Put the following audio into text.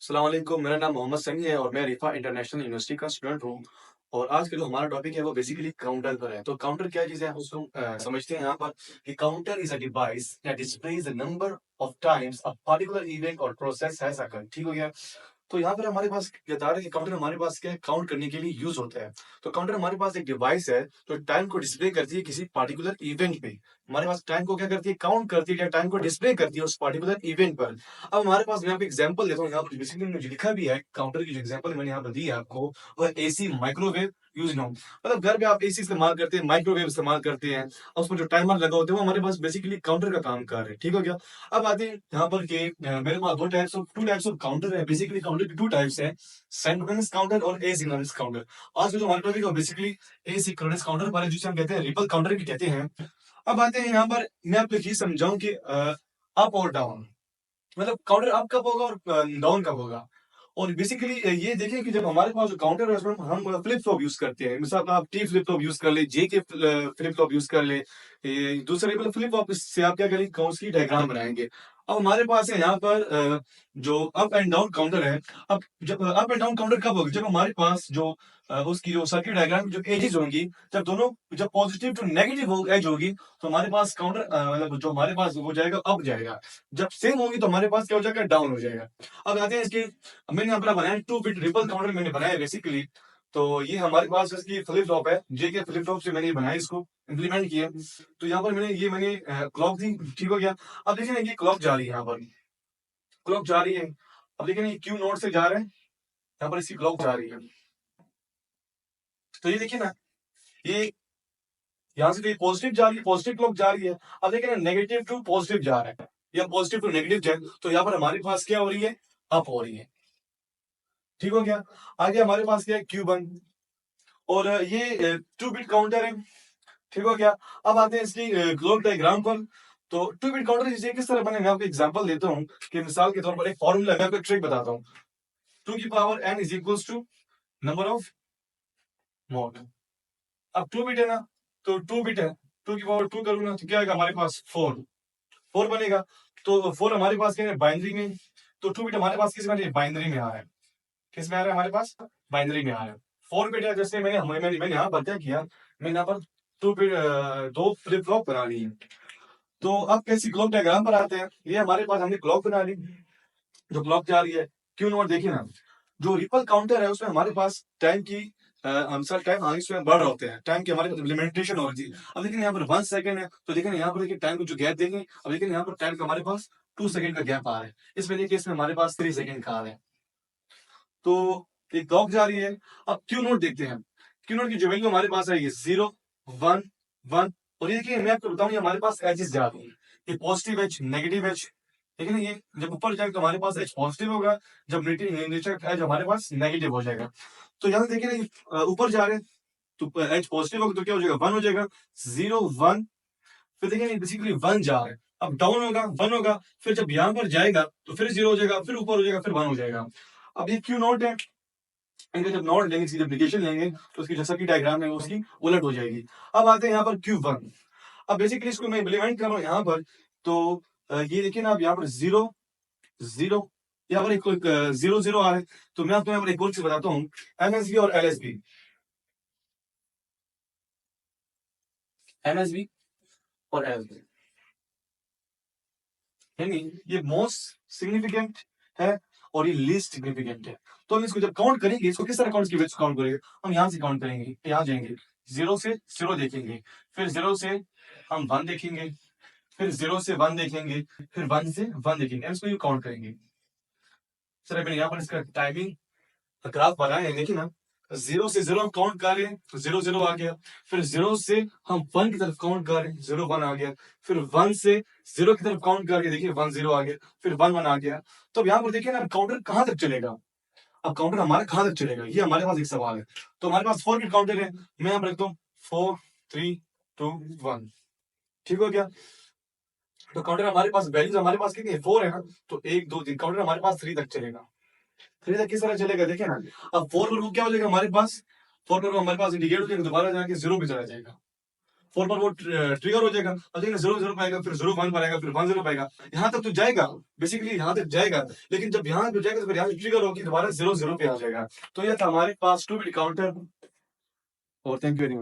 अस्सलाम वालेकुम, मेरा नाम मोहम्मद समी है और मैं रिफ़ा इंटरनेशनल यूनिवर्सिटी का स्टूडेंट हूँ। और आज का जो हमारा टॉपिक है वो बेसिकली काउंटर पर है। तो काउंटर क्या चीज़ है उसको समझते हैं यहाँ पर कि counter is a device that displays the number of times a particular event और प्रोसेस हैज़ अकर्ड। ठीक हो गया? तो यहाँ पर हमारे पास बता रहे हैं कि काउंटर हमारे पास क्या है, काउंट करने के लिए यूज़ होता है। तो काउंटर हमारे पास एक डिवाइस है जो टाइम को डिस्प्ले करती है किसी पार्टिकुलर इवेंट पे। हमारे पास टाइम को क्या करती है, काउंट करती है या टाइम को डिस्प्ले करती है उस पार्टिकुलर इवेंट पर। अब हमारे पास मैं आपको एग्जांपल देता हूँ, यहाँ पर बेसिकली मैंने लिखा भी है काउंटर की जो एग्जांपल मैंने यहाँ पर दी है आपको, वो है एसी माइक्रोवेव यूज नाउ। मतलब घर पे आप एसी इस्तेमाल करते हैं, माइक्रोवेव इस्तेमाल करते हैं और उसमें जो टाइमर लगा होता है वो हमारे पास बेसिकली काउंटर का काम कर रहे हैं। ठीक हो गया? अब आते हैं यहाँ पर कि मेरे पास टू टाइप्स ऑफ काउंटर है। बेसिकली काउंटर की टू टाइप्स है, सिंक्रोनस काउंटर और एसिंक्रोनस काउंटर। आज का जो हमारा टॉपिक है बेसिकली एसिंक्रोनस काउंटर पर है, जिसे हम कहते हैं रिपल काउंटर भी कहते हैं। अब आते हैं यहाँ पर, मैं आपको ये समझाऊं कि अप और डाउन, मतलब काउंटर अप कब होगा और डाउन कब होगा। और बेसिकली ये देखें कि जब हमारे पास जो काउंटर है उसमें हम फ्लिप फ्लॉप यूज करते हैं। मिसाल आप टी फ्लिप फ्लॉप यूज कर ले, जे के फ्लिप फ्लॉप यूज कर ले, दूसरे मतलब फ्लिप फ्लॉप से आप क्या करेंगे, कौन सी डायग्राम बनाएंगे। अब हमारे पास है यहाँ पर जो अप एंड डाउन काउंटर है। अब जब अप एंड डाउन काउंटर कब होगा, जब हमारे पास जो उसकी जो सर्किट डायग्राम की जो एजेस होंगी, जब दोनों, जब पॉजिटिव टू नेगेटिव एज होगी, तो हमारे पास काउंटर मतलब जो हमारे पास वो जाएगा, अप जाएगा। जब सेम होगी तो हमारे पास क्या हो जाएगा, डाउन हो जाएगा। अब आते हैं इसके, मैंने अपना बनाया 2 बिट रिपल काउंटर मैंने बनाया बेसिकली। तो ये हमारे पास इसकी फ्लिप फ्लॉप है, जे के फ्लिप फ्लॉप से मैंने बनाया, इसको इम्प्लीमेंट किया। तो यहाँ पर मैंने क्लॉक दी। ठीक हो गया? अब देखिए ना, ये क्लॉक जा रही है, यहाँ पर क्लॉक जा रही है। अब देखिए ना, ये क्यू नोड से जा रहा है, यहाँ पर इसकी क्लॉक जा रही है। तो ये देखिए ना, ये यहाँ से तो ये पॉजिटिव जा रही है, पॉजिटिव क्लॉक जा रही है। अब देखिए ना, नेगेटिव टू पॉजिटिव जा रहा है या पॉजिटिव टू नेगेटिव जाए, तो यहाँ पर हमारे पास क्या हो रही है, अप हो रही है। ठीक हो गया? आगे हमारे पास क्या है, क्यूबन। और ये 2 बिट काउंटर है। ठीक हो गया? अब आते हैं इसकी क्लॉक डायग्राम पर। तो 2 बिट काउंटर जैसे किस तरह बने, मैं आपको एग्जांपल देता हूँ कि मिसाल के तौर पर एक फॉर्मूला, मैं आपको एक ट्रिक बताता हूँ। 2 की power n is equals to number of mod. अब 2 बिट है ना, तो 2 बिट है, 2 की पावर 2 करूंगा तो क्या आएगा हमारे पास, 4 4 बनेगा। तो 4 हमारे पास क्या है, बाइनरी में। तो 2 बिट हमारे पास किस में, बाइनरी में आ रहा है। किस में आ रहा है हमारे पास, बाइनरी में आ रहा है। 4 बिट है, जैसे मैंने यहाँ पर क्या किया, मैंने यहाँ पर 2 बिट दो फ्लिप फ्लॉप बना ली है। तो अब कैसी क्लॉक डायग्राम पर आते हैं। ये हमारे पास हमने क्लॉक बना ली, जो क्लॉक जा रही है। क्यू नोट देखिए ना, जो रिपल काउंटर है उसमें हमारे पास टाइम की अनुसार टाइम आगे इसमें बढ़ रहे होते हैं, टाइम की हमारे लिमिटेशन होती है। अब लेकिन यहाँ पर 1 सेकंड है, तो देखिए यहाँ पर देखिए टाइम को जो गैप देंगे। अब लेकिन यहाँ पर टाइम का हमारे पास 2 सेकंड का गैप आ रहा है, इसमें देखिए इसमें हमारे पास 3 सेकंड का आ रहा है। तो एक क्लॉक जा रही है। अब क्यू नोट देखते हैं। क्यू नोट की जो वैल्यू हमारे पास है, ये 0 1 1। और ये देखिए, मैं आपको बताऊं, ये हमारे पास एजेस जा रही है, ये पॉजिटिव एज, नेगेटिव एज। ठीक है ना, ये जब ऊपर जाएगा तो हमारे पास एज पॉजिटिव होगा, जब नीचे एज हमारे पास नेगेटिव हो जाएगा। तो यहाँ देखिए ना, ये ऊपर जा रहे हैं तो एज पॉजिटिव होगा तो क्या हो जाएगा, 1 हो जाएगा। 0 1, फिर देखिए बेसिकली 1 जा रहा है। अब डाउन होगा, 1 होगा, फिर जब यहाँ पर जाएगा तो फिर 0 हो जाएगा, फिर ऊपर हो जाएगा, फिर 1 हो जाएगा। अब ये क्यू नोट है, इनका जब नोट लेंगे, इसकी जब निगेशन लेंगे, तो उसकी जैसा की डायग्राम है उसकी उलट हो जाएगी। अब आते हैं यहाँ पर क्यू 1। अब बेसिकली इसको मैं इम्प्लीमेंट कर रहा हूँ यहाँ पर। तो ये देखिए ना, अब यहाँ पर 0 0, यहाँ पर एक 0 0 आ रहा है। तो मैं आपको यहाँ पर एक और चीज बताता हूँ, एमएसबी और एलएसबी। एमएसबी और एलएसबी यानी ये मोस्ट सिग्निफिकेंट है और ये लीस्ट सिग्निफिकेंट है। तो हम इसको जब काउंट करेंगे, इसको किस तरह काउंट की वजह से काउंट करेंगे, हम यहाँ से काउंट करेंगे, यहाँ जाएंगे, 0 से 0 देखेंगे, फिर 0 से हम 1 देखेंगे, फिर 0 से 1 देखेंगे, फिर 1 से 1 देखेंगे, हम इसको काउंट करेंगे। सर मैंने यहाँ पर इसका टाइमिंग ग्राफ बनाया है, देखिए ना, 0 से 0 हम काउंट कर रहे हैं तो 0 0 आ गया। फिर 0 से हम 1 की तरफ काउंट कर रहे हैं, 0 1 आ गया। फिर 1 से 0 की तरफ काउंट करके देखिए 1 0 आ गया, फिर 1 1 आ गया। तो अब यहाँ पर देखिए ना, काउंटर कहाँ तक चलेगा, अब काउंटर हमारा कहाँ तक चलेगा, ये हमारे पास एक सवाल है। तो हमारे पास 4 बिट काउंटर है, मैं यहाँ पर रखता हूँ 4 3 2 1। ठीक हो गया? तो काउंटर हमारे पास वैल्यूज हमारे पास कितनी है, 4 है ना, तो 1 2 3, काउंटर हमारे पास 3 तक चलेगा। 3 तक किस तरह चलेगा, देखिए ना, अब 4 पर वो क्या हो जाएगा हमारे पास, 4 पर वो हमारे पास इंडिकेट हो जाएगा, दोबारा जाके 0 पे चला जाएगा। 4 पर वो ट्रिगर हो जाएगा। अब देखिए 0 पाएगा, फिर 0 1 पर आएगा, फिर 1 0 पाएगा, यहाँ तक तो जाएगा, बेसिकली यहाँ तक जाएगा, लेकिन जब यहाँ पे जाएगा तो फिर यहाँ से ट्रिगर होगी, दोबारा 0 0 पे आ जाएगा। तो ये था हमारे पास 2 बिट काउंटर। और थैंक यू वेरी मच।